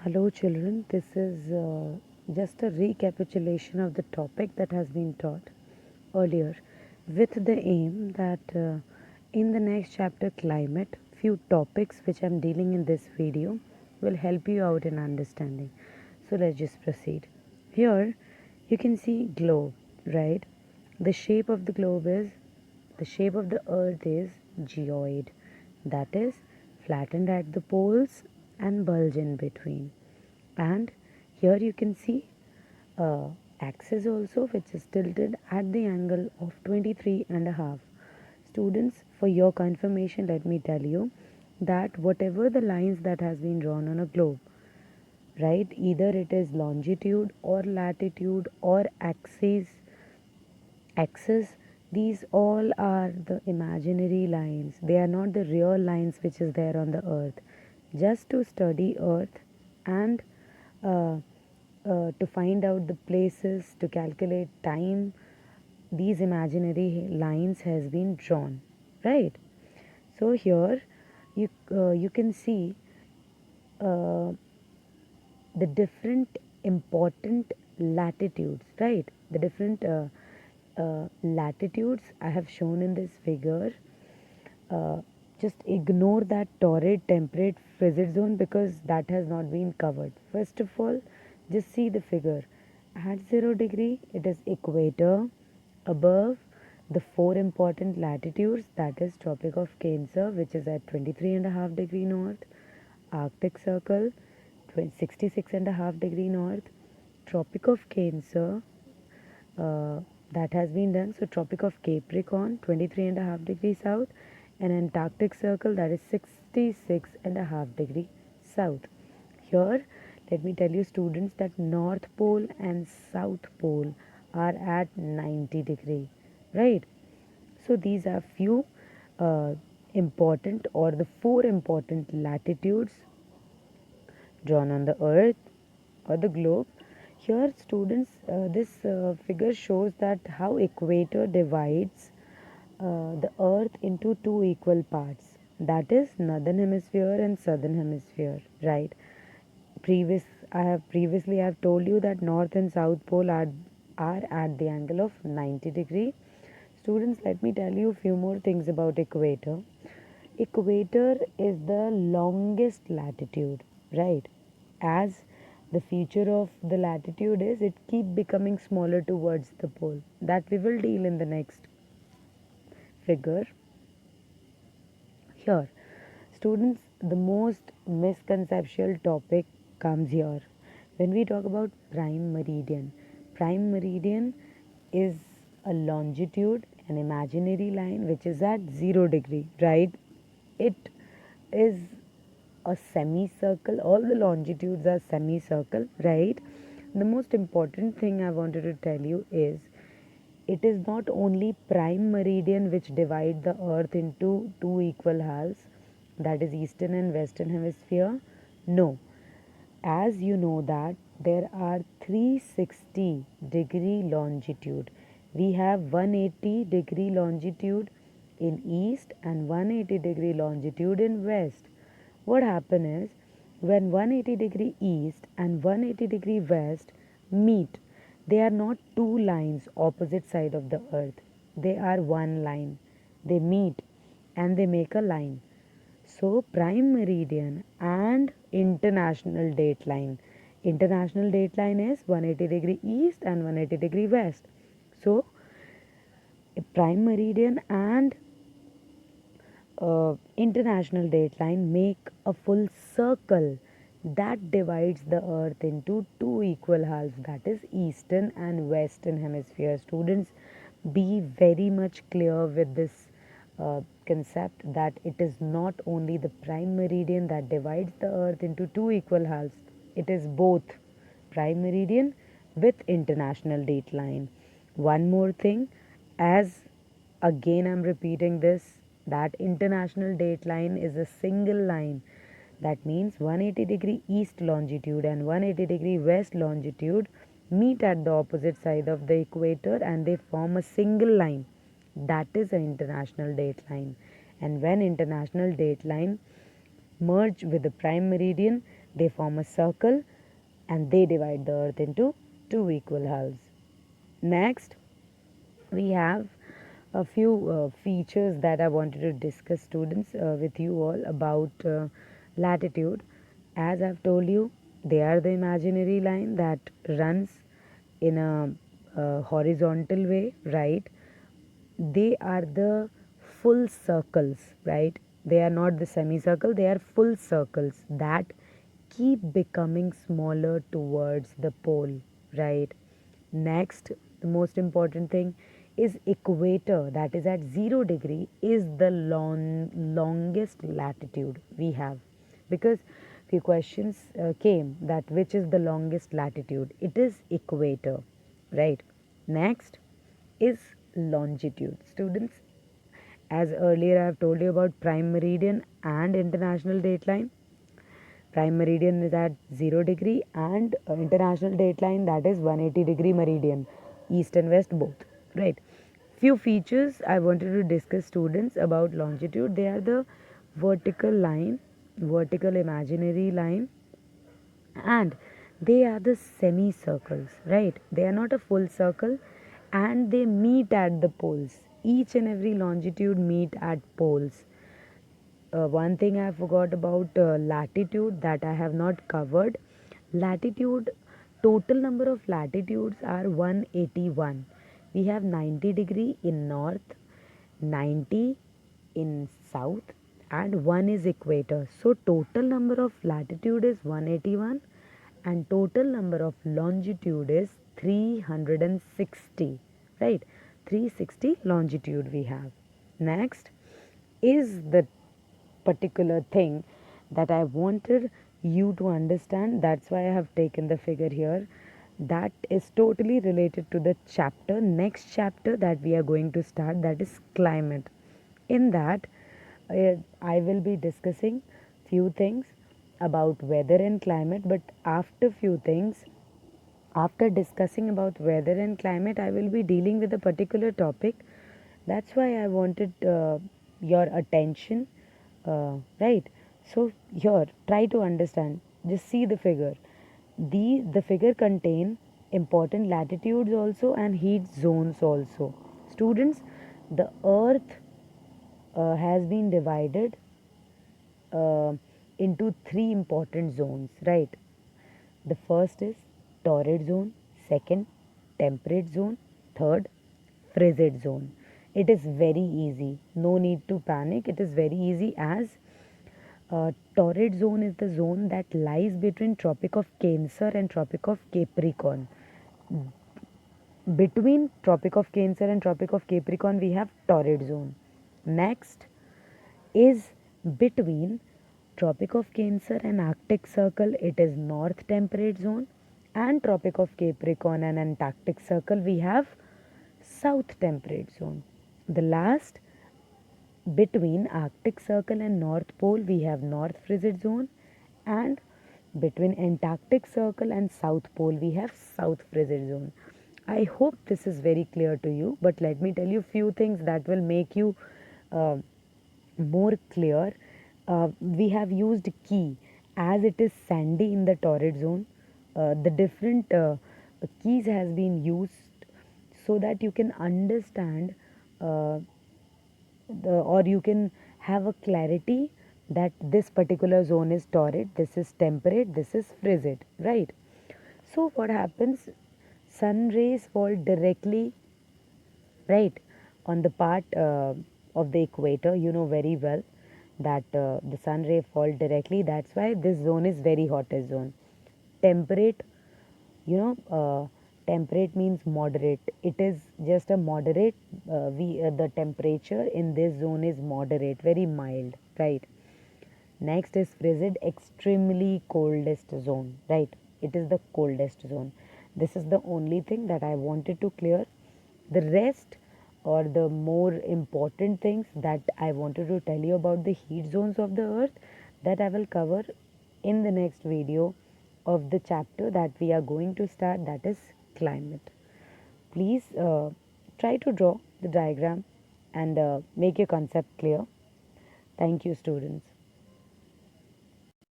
Hello, children. This is just a recapitulation of the topic that has been taught earlier, with the aim that in the next chapter, climate, few topics which I'm dealing in this video will help you out in understanding. So let's just proceed. Here, you can see globe, right? The shape of the globe is the shape of the earth is geoid, that is flattened at the poles and bulge in between. And here you can see axis also, which is tilted at the angle of 23 and a half. Students, for your confirmation, let me tell you that whatever the lines that has been drawn on a globe, right, either it is longitude or latitude or axis, these all are the imaginary lines. They are not the real lines which is there on the earth. Just to study earth and uh, to find out the places, to calculate time, these imaginary lines has been drawn, right? So here you can see uh, the different important latitudes, right? The different latitudes I have shown in this figure. Uh, just ignore that torrid, temperate, frigid zone because that has not been covered. First of all, just see the figure. At 0 degree, it is equator. Above the four important latitudes, that is Tropic of Cancer, which is at 23.5 degree north, Arctic Circle, 66.5 degree north, Tropic of Cancer, uh, that has been done. So Tropic of Capricorn, 23.5 degree south, and Antarctic Circle, that is 66.5 degree south. Here, let me tell you students that North Pole and South Pole are at 90 degree, right? So these are few uh, important or the four important latitudes drawn on the earth or the globe. Here students, this figure shows that how equator divides the earth into two equal parts, that is northern hemisphere and southern hemisphere, right? Previously I have told you that north and south pole are at the angle of 90 degree. Students, let me tell you a few more things about equator. Equator is the longest latitude, right? As the feature of the latitude is it keep becoming smaller towards the pole, that we will deal in the next figure. Here, students, the most misconceptual topic comes here. When we talk about prime meridian is a longitude, an imaginary line which is at 0 degree, right? It is a semicircle. All the longitudes are semicircle, right? The most important thing I wanted to tell you is it is not only prime meridian which divide the earth into two equal halves, that is eastern and western hemisphere. No, as you know that there are 360-degree longitude. We have 180-degree longitude in east and 180-degree longitude in west. What happens is when 180-degree east and 180-degree west meet, they are not two lines opposite side of the earth. They are one line. They meet and they make a line. So prime meridian and international dateline. International dateline is 180-degree east and 180-degree west. So a prime meridian and international dateline make a full circle that divides the earth into two equal halves, that is eastern and western hemisphere. Students, be very much clear with this concept that it is not only the prime meridian that divides the earth into two equal halves, it is both prime meridian with international dateline. One more thing, as again I'm repeating this, that international dateline is a single line. That means 180-degree east longitude and 180-degree west longitude meet at the opposite side of the equator and they form a single line. That is an international dateline. And when international dateline merge with the prime meridian, They form a circle and they divide the earth into two equal halves. Next, we have a few features that I wanted to discuss, students, with you all about latitude. As I've told you, they are the imaginary line that runs in a horizontal way, right? They are the full circles, right? They are not the semicircle, they are full circles that keep becoming smaller towards the pole, right? Next, the most important thing is equator, that is at 0 degree, is the longest latitude we have, because few questions came that which is the longest latitude. It is equator, right? Next is longitude, students. As earlier I have told you about prime meridian and international dateline. Prime meridian is at 0 degree and international dateline, that is 180-degree meridian, east and west both, right? Few features I wanted to discuss, students, about longitude. They are the vertical line, vertical imaginary line, and they are the semicircles, right? They are not a full circle, and they meet at the poles. Each and every longitude meet at poles. One thing I forgot about latitude that I have not covered. Latitude, total number of latitudes are 181. We have 90 degree in north, 90 in south, and 1 is equator. So total number of latitude is 181 and total number of longitude is 360, right? 360 longitude we have. Next is the particular thing that I wanted you to understand. That's why I have taken the figure here. That is totally related to the chapter, next chapter that we are going to start, that is climate. In that, I will be discussing few things about weather and climate, but after few things, after discussing about weather and climate, I will be dealing with a particular topic. That's why I wanted your attention, right? So here, try to understand. Just see the figure. The figure contain important latitudes also and heat zones also. Students, the Earth has been divided uh, into three important zones, right? The first is torrid zone, second, temperate zone, third, frigid zone. It is very easy. No need to panic. It is very easy, as torrid zone is the zone that lies between Tropic of Cancer and Tropic of Capricorn. Between Tropic of Cancer and Tropic of Capricorn, we have torrid zone. Next is between Tropic of Cancer and Arctic Circle, it is North Temperate Zone, and Tropic of Capricorn and Antarctic Circle, we have South Temperate Zone. The last, between Arctic Circle and North Pole, we have North Frigid Zone, and between Antarctic Circle and South Pole, we have South Frigid Zone. I hope this is very clear to you, but let me tell you few things that will make you uh, more clear. We have used key as it is sandy in the torrid zone. The different keys has been used so that you can understand, uh, or you can have a clarity that this particular zone is torrid, this is temperate, this is frigid, right? So what happens? Sun rays fall directly, right, on the part of the equator. You know very well that the sun ray fall directly. That's why this zone is very hottest zone. Temperate, you know, temperate means moderate. It is just a moderate. The temperature in this zone is moderate, very mild, right? Next is frigid, extremely coldest zone, right? It is the coldest zone. This is the only thing that I wanted to clear. The rest, or the more important things that I wanted to tell you about the heat zones of the earth, that I will cover in the next video of the chapter that we are going to start, that is climate. Please try to draw the diagram and make your concept clear. Thank you, students.